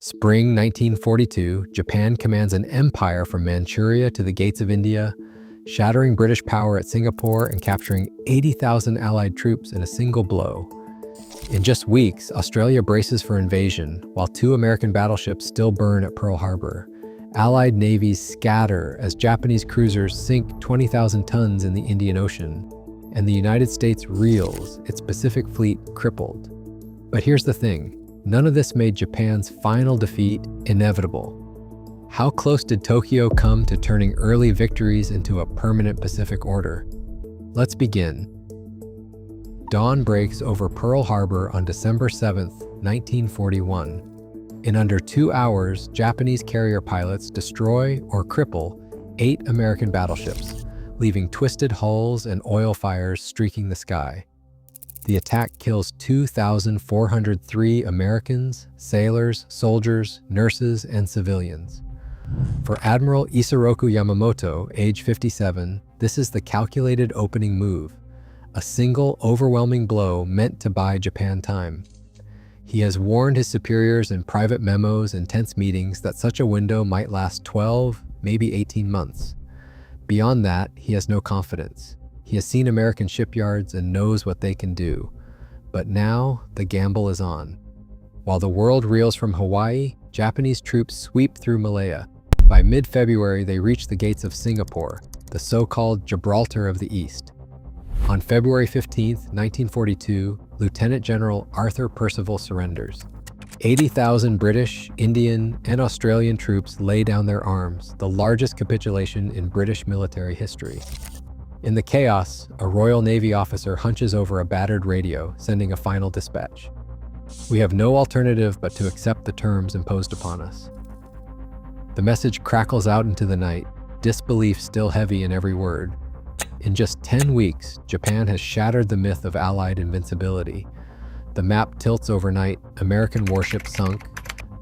Spring 1942, Japan commands an empire from Manchuria to the gates of India, shattering British power at Singapore and capturing 80,000 Allied troops in a single blow. In just weeks, Australia braces for invasion, while 2 American battleships still burn at Pearl Harbor. Allied navies scatter as Japanese cruisers sink 20,000 tons in the Indian Ocean, and the United States reels, its Pacific Fleet crippled. But here's the thing. None of this made Japan's final defeat inevitable. How close did Tokyo come to turning early victories into a permanent Pacific order? Let's begin. Dawn breaks over Pearl Harbor on December 7, 1941. In under 2 hours, Japanese carrier pilots destroy or cripple 8 American battleships, leaving twisted hulls and oil fires streaking the sky. The attack kills 2,403 Americans, sailors, soldiers, nurses, and civilians. For Admiral Isoroku Yamamoto, age 57, this is the calculated opening move, a single, overwhelming blow meant to buy Japan time. He has warned his superiors in private memos and tense meetings that such a window might last 12, maybe 18 months. Beyond that, he has no confidence. He has seen American shipyards and knows what they can do. But now, the gamble is on. While the world reels from Hawaii, Japanese troops sweep through Malaya. By mid-February, they reach the gates of Singapore, the so-called Gibraltar of the East. On February 15, 1942, Lieutenant General Arthur Percival surrenders. 80,000 British, Indian, and Australian troops lay down their arms, the largest capitulation in British military history. In the chaos, a Royal Navy officer hunches over a battered radio, sending a final dispatch. "We have no alternative but to accept the terms imposed upon us." The message crackles out into the night, disbelief still heavy in every word. In just 10 weeks, Japan has shattered the myth of Allied invincibility. The map tilts overnight, American warships sunk,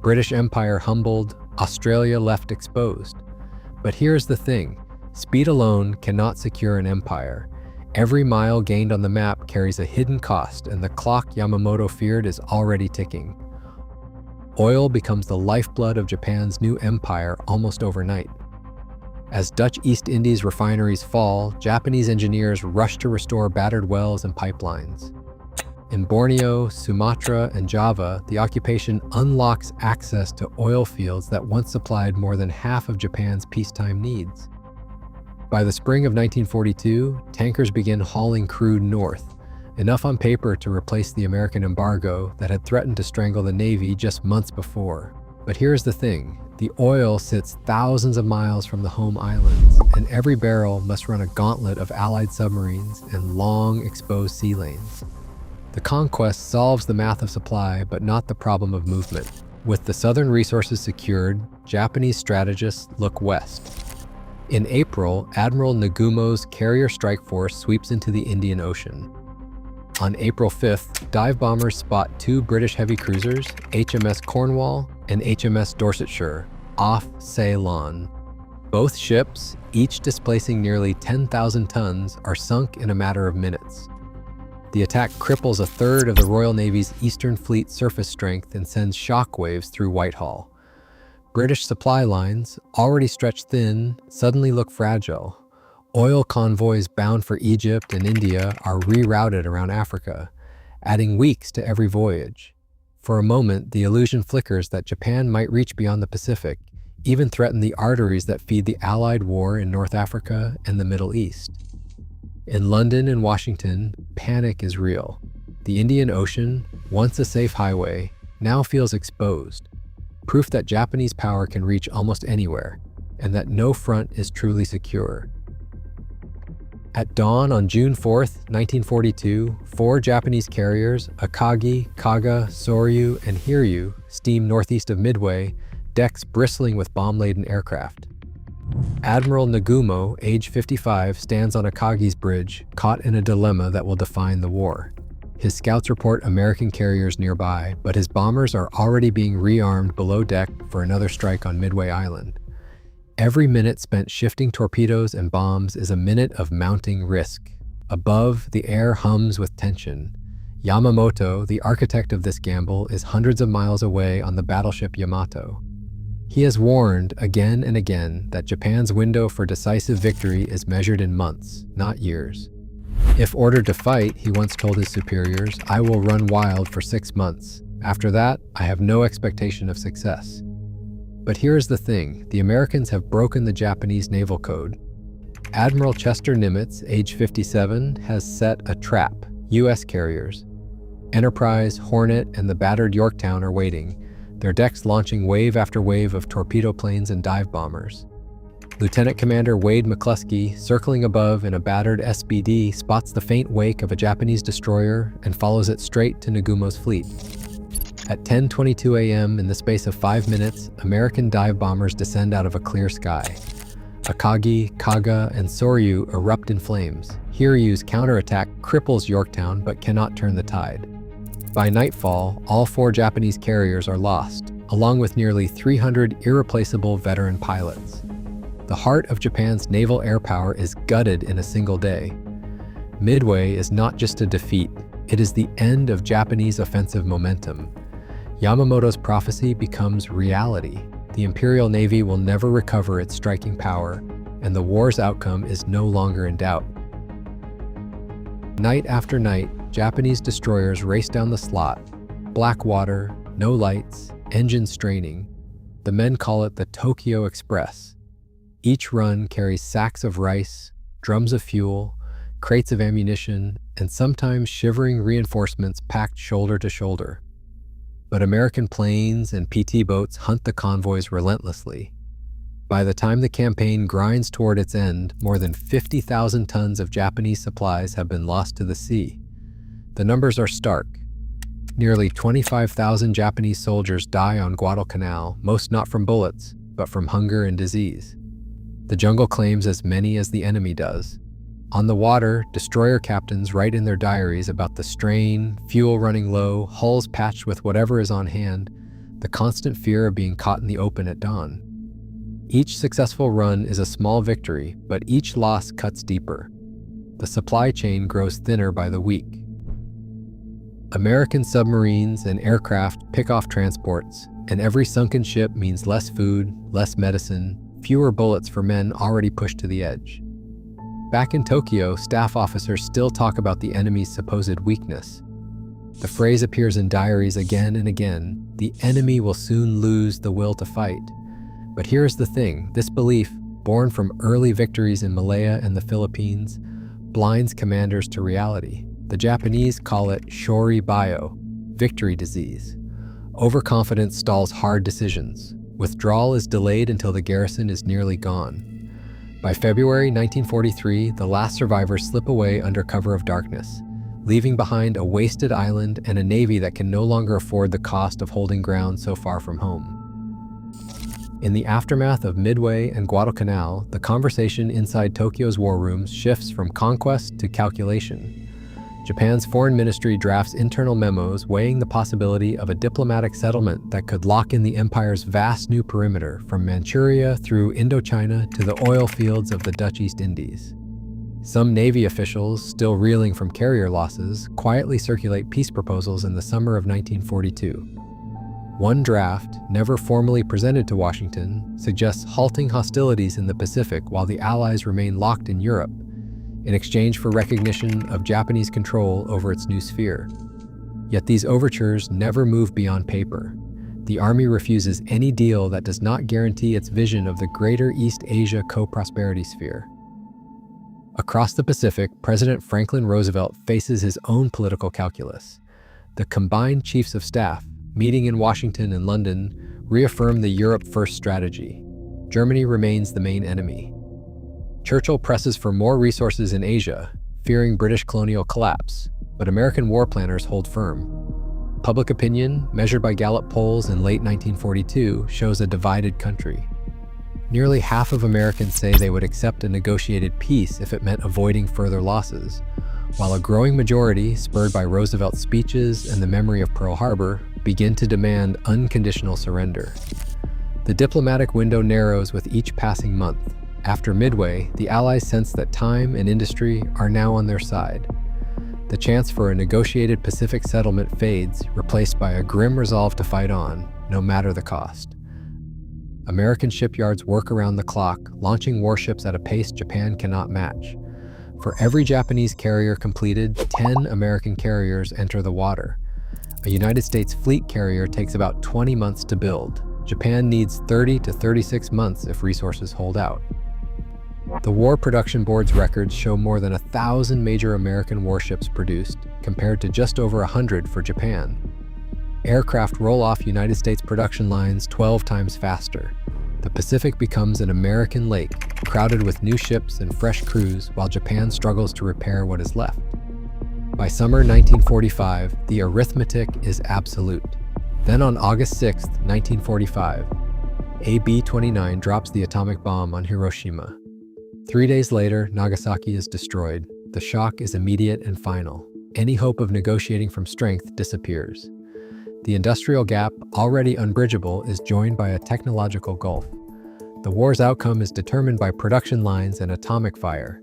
British Empire humbled, Australia left exposed. But here's the thing. Speed alone cannot secure an empire. Every mile gained on the map carries a hidden cost, and the clock Yamamoto feared is already ticking. Oil becomes the lifeblood of Japan's new empire almost overnight. As Dutch East Indies refineries fall, Japanese engineers rush to restore battered wells and pipelines. In Borneo, Sumatra, and Java, the occupation unlocks access to oil fields that once supplied more than half of Japan's peacetime needs. By the spring of 1942, tankers begin hauling crude north, enough on paper to replace the American embargo that had threatened to strangle the Navy just months before. But here's the thing. The oil sits thousands of miles from the home islands, and every barrel must run a gauntlet of Allied submarines and long, exposed sea lanes. The conquest solves the math of supply, but not the problem of movement. With the southern resources secured, Japanese strategists look west. In April, Admiral Nagumo's carrier strike force sweeps into the Indian Ocean. On April 5th, dive bombers spot 2 British heavy cruisers, HMS Cornwall and HMS Dorsetshire, off Ceylon. Both ships, each displacing nearly 10,000 tons, are sunk in a matter of minutes. The attack cripples a third of the Royal Navy's Eastern Fleet surface strength and sends shockwaves through Whitehall. British supply lines, already stretched thin, suddenly look fragile. Oil convoys bound for Egypt and India are rerouted around Africa, adding weeks to every voyage. For a moment, the illusion flickers that Japan might reach beyond the Pacific, even threaten the arteries that feed the Allied war in North Africa and the Middle East. In London and Washington, panic is real. The Indian Ocean, once a safe highway, now feels exposed. Proof that Japanese power can reach almost anywhere, and that no front is truly secure. At dawn on June 4, 1942, 4 Japanese carriers, Akagi, Kaga, Soryu, and Hiryu, steam northeast of Midway, decks bristling with bomb-laden aircraft. Admiral Nagumo, age 55, stands on Akagi's bridge, caught in a dilemma that will define the war. His scouts report American carriers nearby, but his bombers are already being rearmed below deck for another strike on Midway Island. Every minute spent shifting torpedoes and bombs is a minute of mounting risk. Above, the air hums with tension. Yamamoto, the architect of this gamble, is hundreds of miles away on the battleship Yamato. He has warned again and again that Japan's window for decisive victory is measured in months, not years. If ordered to fight, he once told his superiors, "I will run wild for 6 months. After that, I have no expectation of success." But here's the thing, the Americans have broken the Japanese naval code. Admiral Chester Nimitz, age 57, has set a trap. U.S. carriers, Enterprise, Hornet, and the battered Yorktown are waiting, their decks launching wave after wave of torpedo planes and dive bombers. Lieutenant Commander Wade McCluskey, circling above in a battered SBD, spots the faint wake of a Japanese destroyer and follows it straight to Nagumo's fleet. At 10:22 a.m., in the space of 5 minutes, American dive bombers descend out of a clear sky. Akagi, Kaga, and Soryu erupt in flames. Hiryu's counterattack cripples Yorktown but cannot turn the tide. By nightfall, all 4 Japanese carriers are lost, along with nearly 300 irreplaceable veteran pilots. The heart of Japan's naval air power is gutted in a single day. Midway is not just a defeat, it is the end of Japanese offensive momentum. Yamamoto's prophecy becomes reality. The Imperial Navy will never recover its striking power, and the war's outcome is no longer in doubt. Night after night, Japanese destroyers race down the slot. Black water, no lights, engines straining. The men call it the Tokyo Express. Each run carries sacks of rice, drums of fuel, crates of ammunition, and sometimes shivering reinforcements packed shoulder to shoulder. But American planes and PT boats hunt the convoys relentlessly. By the time the campaign grinds toward its end, more than 50,000 tons of Japanese supplies have been lost to the sea. The numbers are stark. Nearly 25,000 Japanese soldiers die on Guadalcanal, most not from bullets, but from hunger and disease. The jungle claims as many as the enemy does. On the water, destroyer captains write in their diaries about the strain, fuel running low, hulls patched with whatever is on hand, the constant fear of being caught in the open at dawn. Each successful run is a small victory, but each loss cuts deeper. The supply chain grows thinner by the week. American submarines and aircraft pick off transports, and every sunken ship means less food, less medicine, fewer bullets for men already pushed to the edge. Back in Tokyo, staff officers still talk about the enemy's supposed weakness. The phrase appears in diaries again and again, "The enemy will soon lose the will to fight." But here's the thing, this belief, born from early victories in Malaya and the Philippines, blinds commanders to reality. The Japanese call it shori bio, victory disease. Overconfidence stalls hard decisions. Withdrawal is delayed until the garrison is nearly gone. By February 1943, the last survivors slip away under cover of darkness, leaving behind a wasted island and a navy that can no longer afford the cost of holding ground so far from home. In the aftermath of Midway and Guadalcanal, the conversation inside Tokyo's war rooms shifts from conquest to calculation. Japan's foreign ministry drafts internal memos weighing the possibility of a diplomatic settlement that could lock in the empire's vast new perimeter from Manchuria through Indochina to the oil fields of the Dutch East Indies. Some Navy officials, still reeling from carrier losses, quietly circulate peace proposals in the summer of 1942. One draft, never formally presented to Washington, suggests halting hostilities in the Pacific while the Allies remain locked in Europe, in exchange for recognition of Japanese control over its new sphere. Yet these overtures never move beyond paper. The Army refuses any deal that does not guarantee its vision of the greater East Asia co-prosperity sphere. Across the Pacific, President Franklin Roosevelt faces his own political calculus. The combined chiefs of staff, meeting in Washington and London, reaffirm the Europe First strategy. Germany remains the main enemy. Churchill presses for more resources in Asia, fearing British colonial collapse, but American war planners hold firm. Public opinion, measured by Gallup polls in late 1942, shows a divided country. Nearly half of Americans say they would accept a negotiated peace if it meant avoiding further losses, while a growing majority, spurred by Roosevelt's speeches and the memory of Pearl Harbor, begin to demand unconditional surrender. The diplomatic window narrows with each passing month. After Midway, the Allies sense that time and industry are now on their side. The chance for a negotiated Pacific settlement fades, replaced by a grim resolve to fight on, no matter the cost. American shipyards work around the clock, launching warships at a pace Japan cannot match. For every Japanese carrier completed, 10 American carriers enter the water. A United States fleet carrier takes about 20 months to build. Japan needs 30 to 36 months if resources hold out. The War Production Board's records show more than 1,000 major American warships produced, compared to just over 100 for Japan. Aircraft roll off United States production lines 12 times faster. The Pacific becomes an American lake, crowded with new ships and fresh crews, while Japan struggles to repair what is left. By summer 1945, the arithmetic is absolute. Then on August 6, 1945, a B-29 drops the atomic bomb on Hiroshima. 3 days later, Nagasaki is destroyed. The shock is immediate and final. Any hope of negotiating from strength disappears. The industrial gap, already unbridgeable, is joined by a technological gulf. The war's outcome is determined by production lines and atomic fire.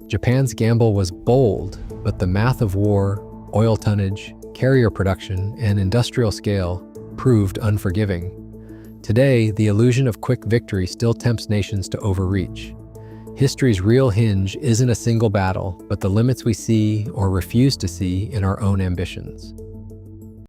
Japan's gamble was bold, but the math of war, oil tonnage, carrier production, and industrial scale proved unforgiving. Today, the illusion of quick victory still tempts nations to overreach. History's real hinge isn't a single battle, but the limits we see or refuse to see in our own ambitions.